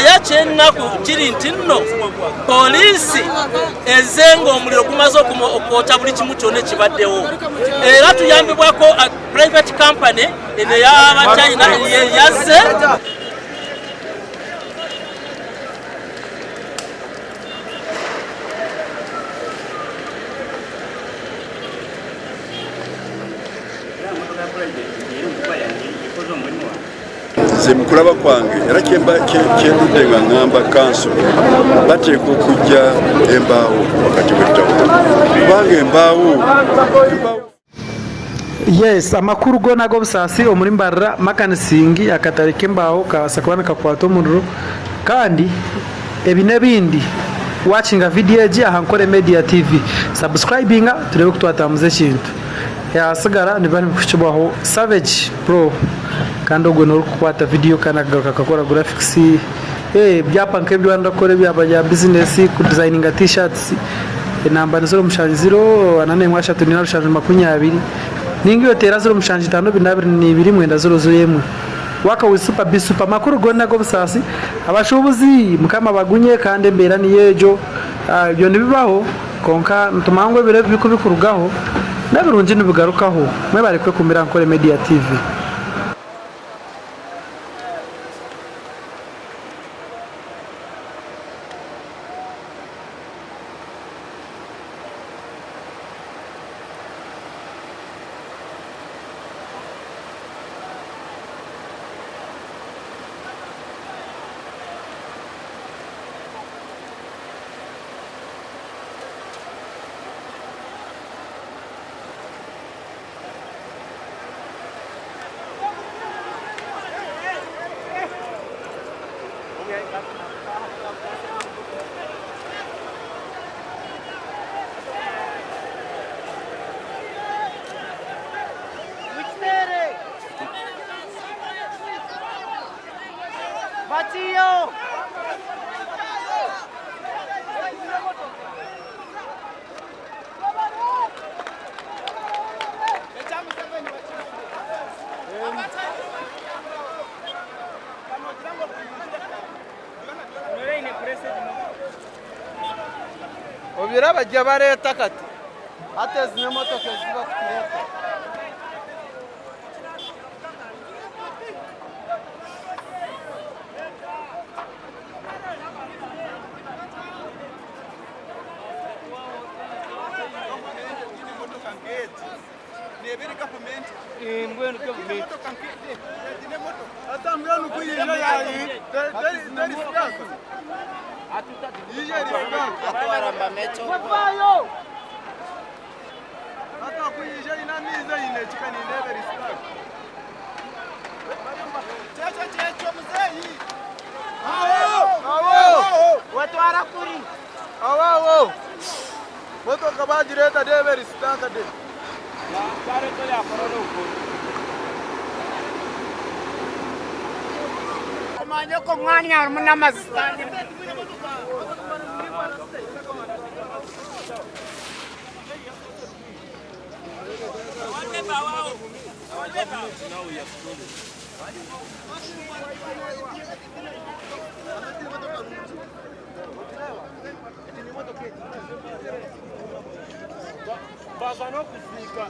yachena ku kirintino polisi ezengo omuliro kumazo okota buli kimu kyone kibaddewo era tuyambibwako private company ene ya China yaze Semukulaba kwange era kyendude nga ngamba kanso bateeka okujja embaawo wakati w'ettawo kubanga embaawo. Yes, amakuru gona go Obusasi Omuriro Makanisingi Akatare k'embaawo kabasa kubana kakwata omuriro kandi ebinebindi watchinga video eji Ankole Media TV subscribinga turebe kutwatamuze kintu ya sigara nibani kuchibwaho Savage Pro kandi ogwe no kukwata video kana kakakora graphics byapa nkebyo andakore byaba business ku designinga t-shirts enamba 0 anane mwasha tunina rushanjo 20 ningi yotera 0 mwenda 0 waka we super makuru gonna go Obusasi abashobozi mukama bagunye kandi mbera ni yejo byo nibibaho konka ntumangwe bire bikurugaho nabirunje nibigarukaho mwe barekwe kumira Ankole Media TV. Vacío. Obira bajya bareta kati ateze n'imotoka ziba kutireta Bueno, que bonito. Hasta mirando que ya aí. Manyo ko ngani yar muna mazistani Basano kusika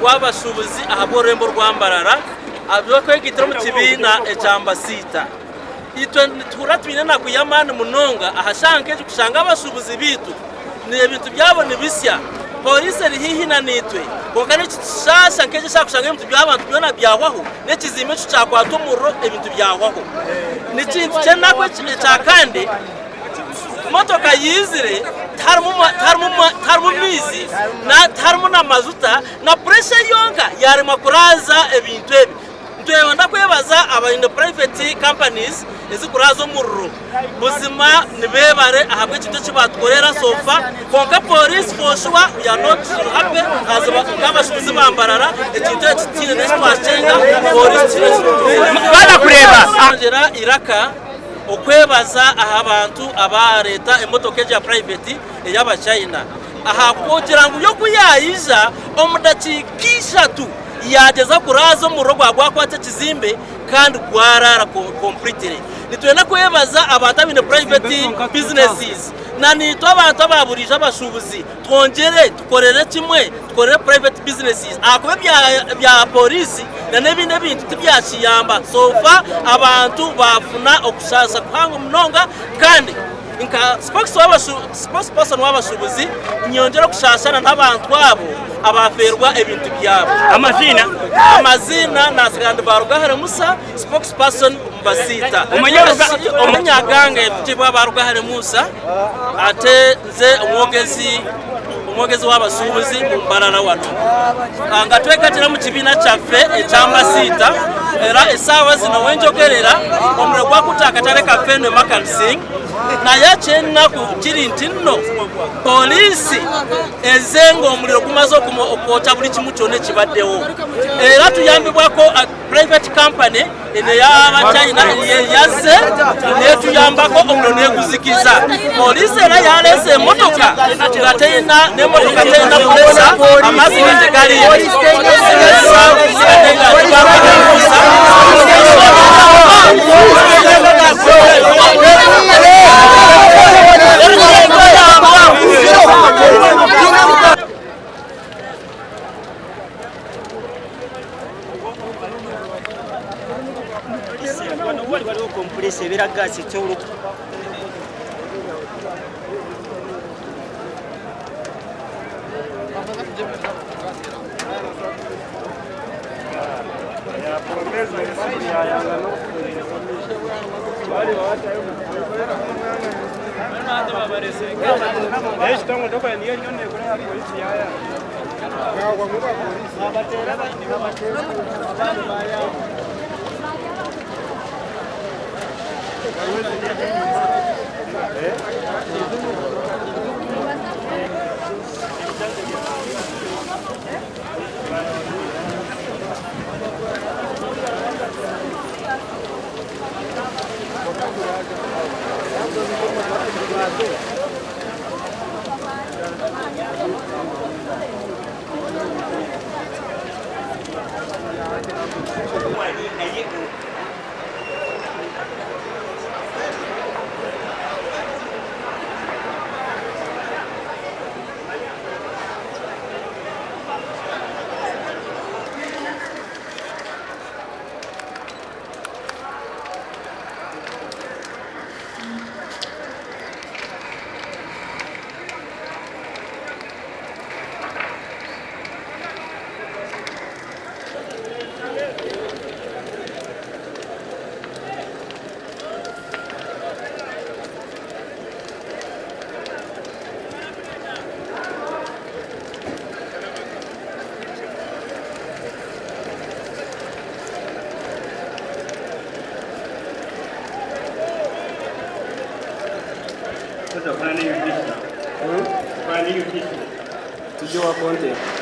wabasubuzi ahaborembo rwa Mbarara abyo kwegitira mu kibina ejamba sita itwe turatwine na kuyamana munonga ahashanke kushanga abasubuzi bitu ni ibintu byabone bisya polisi eri hihi na nitwe konka n'ekishasha nk'eki kyakushanga ebintu by'abantu byona byahwaho n'ekizimbe ekyo kyakwata omuriro ebintu byahwaho n'ikintu kyenako ekya kandi motoka yizire tarimu mizi tarimu na mazuta na puresha yonka yarema kuraza ebintu ebi ntwenda kwebaza abaine private companies ezikuraza omuriro buzima nibebare ahabwe ekintu ekibatukorera sofa konka police for sure we are not happy nk'abashubuzi ba Mbarara ekintu ekitire n'ekitwacenga police bana kureba iraka okwebaza abantu abareta emotoka ya private ey'abachina aha kugira ngo yo kuyayiza omudakikisha tu yageza kuraza omuriro gwagwakwata ekizimbe kandi gwarara completely nitwenda kwebaza abantu abine private businesses na nitwe abantu ababurije abashubuzi twongere tukorere kimwe tukorere private businesses akuba bya polisi na nebindi bintu tibyakiyamba sofa abantu bafuna okushasa kuhanga munonga kandi inka spokesperson w'abashubuzi nyongera kushashana n'abantu abo abaferwa ebintu byabo amazina nasiganda barugahare Musa spokesperson Mbasita umunyaganga yitibwa barugahare Musa ate nze umwogezi w'abashubuzi mu Mbarara wano angatwekatira mu kibina cyaffe eky'Ambasita era esawa zino wenjogerera Omuriro Rwayosa Akatare Makanisingi na yachena kukiri ntino polisi ezengo omuriro kumazo okota buli kimu kyone kibaddewo era tuyambibwako private company ene y'abachina yaze netuyambako omuriro neguzikiza polisi era yalese emotoka gateyina n'emotoka teyina presa amazi tegali Tujua content.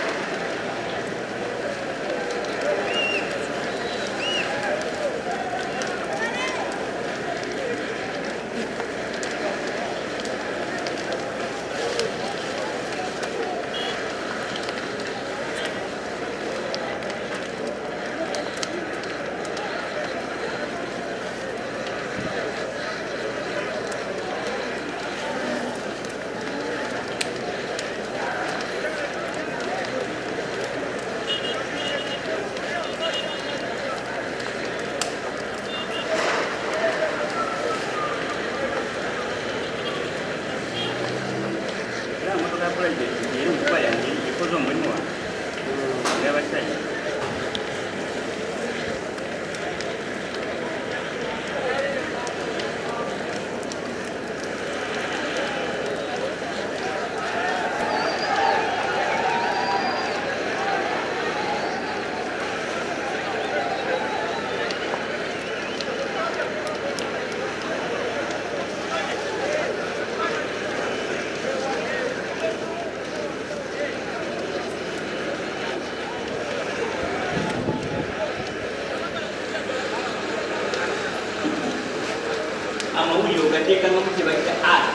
amawulire ogateekanga mu kye bayita art.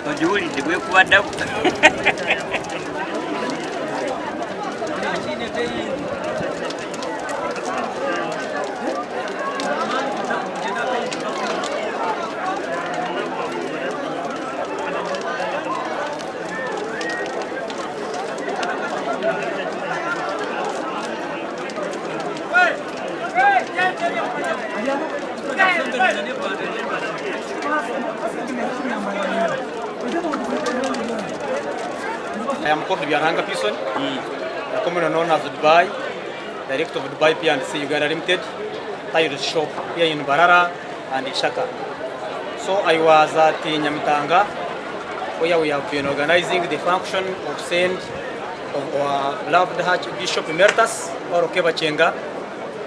Ojuwulidde gwe kubaddaku. I am called Biaranga Pison, commonly known as Dubai, director of Dubai P&C Uganda Limited, tire shop here in Mbarara and Shaka. So I was at Nyamitanga, where we have been organizing the function of send of our beloved Archbishop Emeritus, Orokeba Chenga.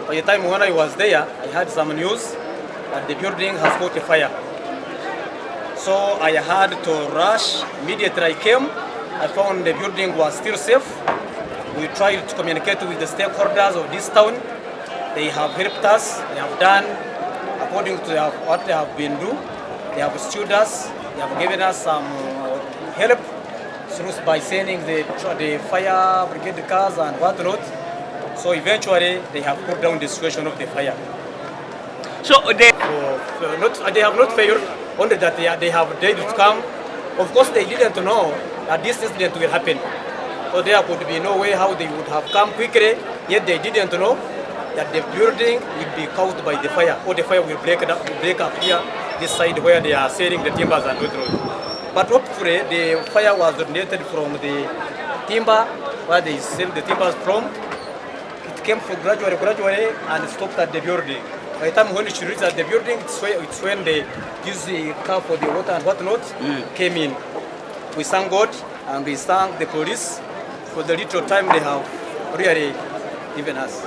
By the time when I was there, I had some news that the building has caught a fire. So I had to rush. Immediately I came, I found the building was still safe. We tried to communicate with the stakeholders of this town. They have helped us. They have done according to what they have been doing. They have stood us. They have given us some help by sending the fire brigade cars and whatnot. So eventually they have put down the situation of the fire. So they have not failed, only that they have dared to come. Of course, they didn't know that this incident will happen. So there could be no way how they would have come quickly, yet they didn't know that the building will be caused by the fire, or the fire will break up here, this side where they are selling the timbers and whatnot. But hopefully the fire was originated from the timber, where they sell the timbers from. It came from gradually and stopped at the building. By the time when it reached at the building, it's when they used the car for the water and whatnot came in. We thank God and we thank the police for the little time they have really given us.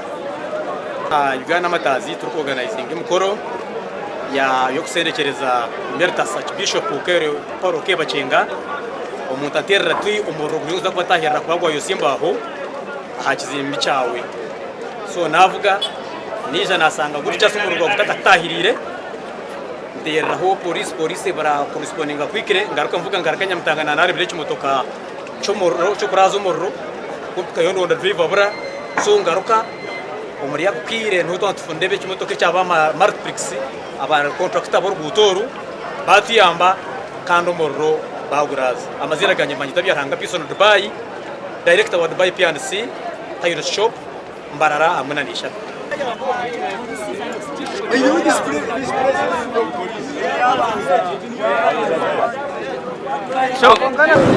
Uganda Matazi to organizing imikoro yo kuserekereza Emeritus Archbishop Paul Okeba Chenga omuntu aterera twi Omuriro Rwayosa kubatahirira kwa Rwayosa imbaho ahakizimbi cyawe. So navuga nije nasanga gutya se Omuriro kutatahirire nderaho police bara correspondinga kwikire ngaruka mvuga ngaruka Nyamutanga nari bire cy'imotoka cy'Omuriro cyo kuraza Omuriro kuko yondo driver bura so ngaruka Omuriya kwire ntuto tufundebe cy'imotoka cyaba Martrix aba contractor borugutoru batiyamba kandi Omuriro baguraza amazira ganye manyita byaranga Pison Dubai director wa Dubai P&C tire shop Mbarara amunanisha.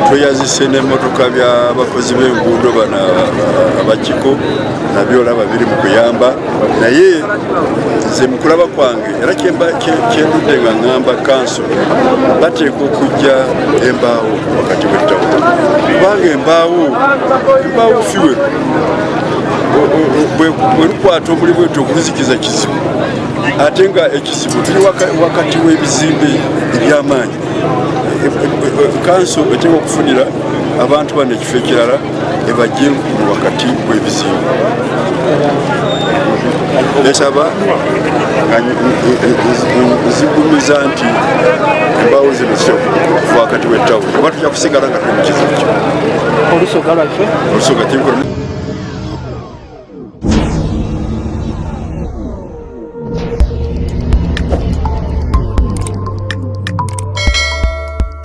Tuyazise n'emmotoka by'abakozi b'enguudo bana abakiko nabyo olaba biri mu kuyamba naye nze mu kulaba kwange era kyendudde nga ŋŋamba kanso bateeka okujja embaawo wakati w'ettawuni kubanga embaawo fiwe bwerukwata omuli bwetyo okuzikiza kizibu ate nga ekizibu tuli wakati w'ebizimbe eby'amaanyi kanso etenga okufunira abantu bano ekifo ekirala ebajje wakati w'ebizimbe esaba zigumiza nti embaawo zino ziva wakati w'ettawuni oba tujja kusigala nga tuli mu kizibu kyo olusoga lwaffe